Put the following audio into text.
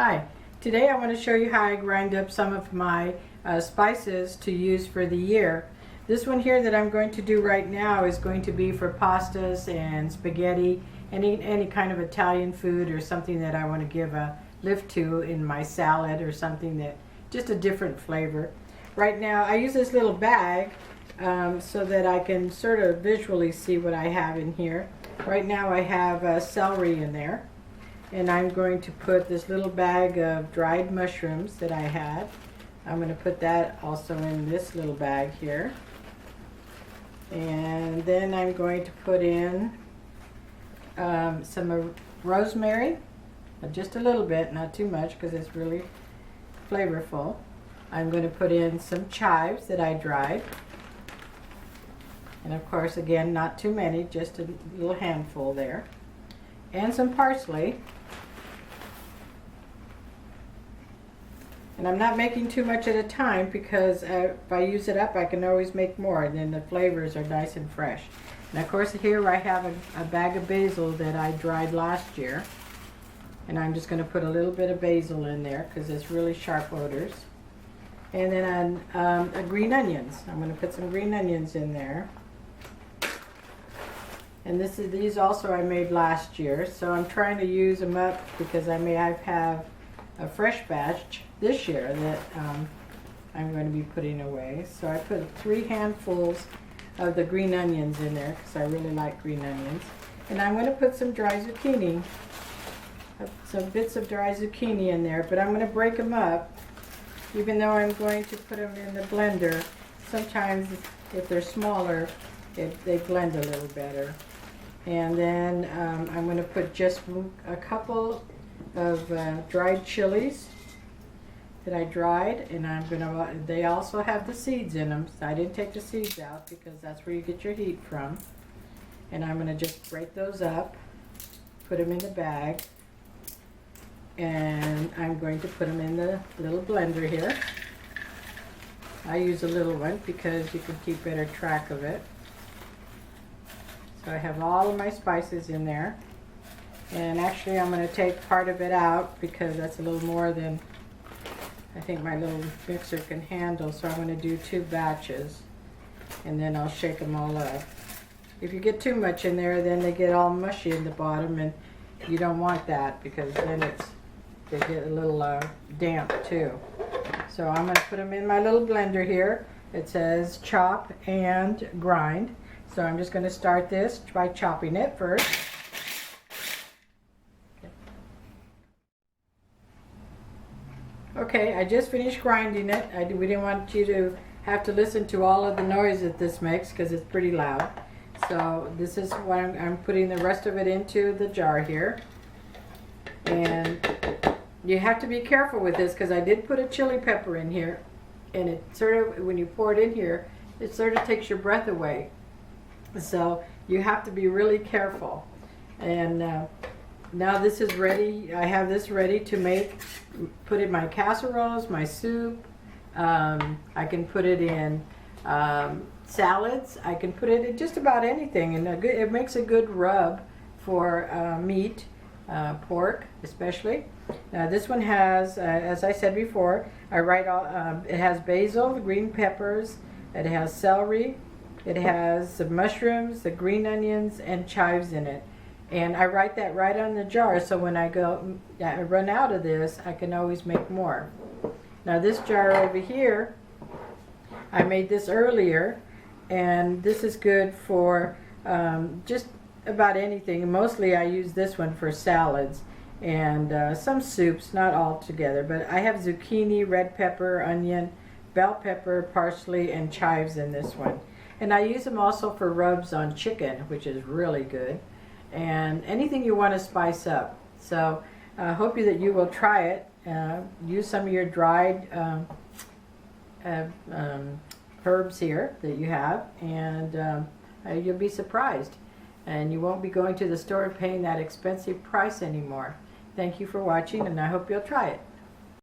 Hi, today I want to show you how I grind up some of my spices to use for the year. This one here that I'm going to do right now is going to be for pastas and spaghetti, any kind of Italian food or something that I want to give a lift to in my salad or something that just a different flavor. Right now I use this little bag so that I can sort of visually see what I have in here. Right now I have celery in there. And I'm going to put this little bag of dried mushrooms that I had. I'm going to put that also in this little bag here. And then I'm going to put in some rosemary, just a little bit, not too much because it's really flavorful. I'm going to put in some chives that I dried. And of course, again, not too many, just a little handful there. And some parsley. And I'm not making too much at a time because if I use it up I can always make more, and then the flavors are nice and fresh. And of course here I have a bag of basil that I dried last year, and I'm just going to put a little bit of basil in there because it's really sharp odors. And then green onions. I'm going to put some green onions in there. And these also I made last year, so I'm trying to use them up because I may have a fresh batch this year that I'm going to be putting away. So I put 3 handfuls of the green onions in there because I really like green onions. And I'm going to put some dry zucchini, some bits of dry zucchini in there, but I'm going to break them up. Even though I'm going to put them in the blender, sometimes if they're smaller, they blend a little better. And then I'm going to put just a couple of dried chilies that I dried, and they also have the seeds in them, so I didn't take the seeds out because that's where you get your heat from. And I'm going to just break those up, put them in the bag, and I'm going to put them in the little blender here. I use a little one because you can keep better track of it. So I have all of my spices in there. And actually I'm going to take part of it out because that's a little more than I think my little mixer can handle. So I'm going to do 2 batches, and then I'll shake them all up. If you get too much in there, then they get all mushy in the bottom, and you don't want that because then they get a little damp too. So I'm going to put them in my little blender here. It says chop and grind. So I'm just going to start this by chopping it first. Okay, I just finished grinding it. We didn't want you to have to listen to all of the noise that this makes because it's pretty loud. So this is what I'm putting the rest of it into the jar here. And you have to be careful with this because I did put a chili pepper in here, and it sort of, when you pour it in here, it sort of takes your breath away. So you have to be really careful. And now this is ready. I have this ready to put in my casseroles, my soup. I can put it in salads. I can put it in just about anything, and it makes a good rub for meat, pork especially. Now this one has, as I said before, it has basil, the green peppers, it has celery, it has the mushrooms, the green onions, and chives in it. And I write that right on the jar, so when I run out of this, I can always make more. Now this jar over here, I made this earlier, and this is good for just about anything. Mostly I use this one for salads and some soups, not all together, but I have zucchini, red pepper, onion, bell pepper, parsley, and chives in this one. And I use them also for rubs on chicken, which is really good. And anything you want to spice up. So I hope that you will try it. Use some of your dried herbs here that you have, and you'll be surprised. And you won't be going to the store and paying that expensive price anymore. Thank you for watching, and I hope you'll try it.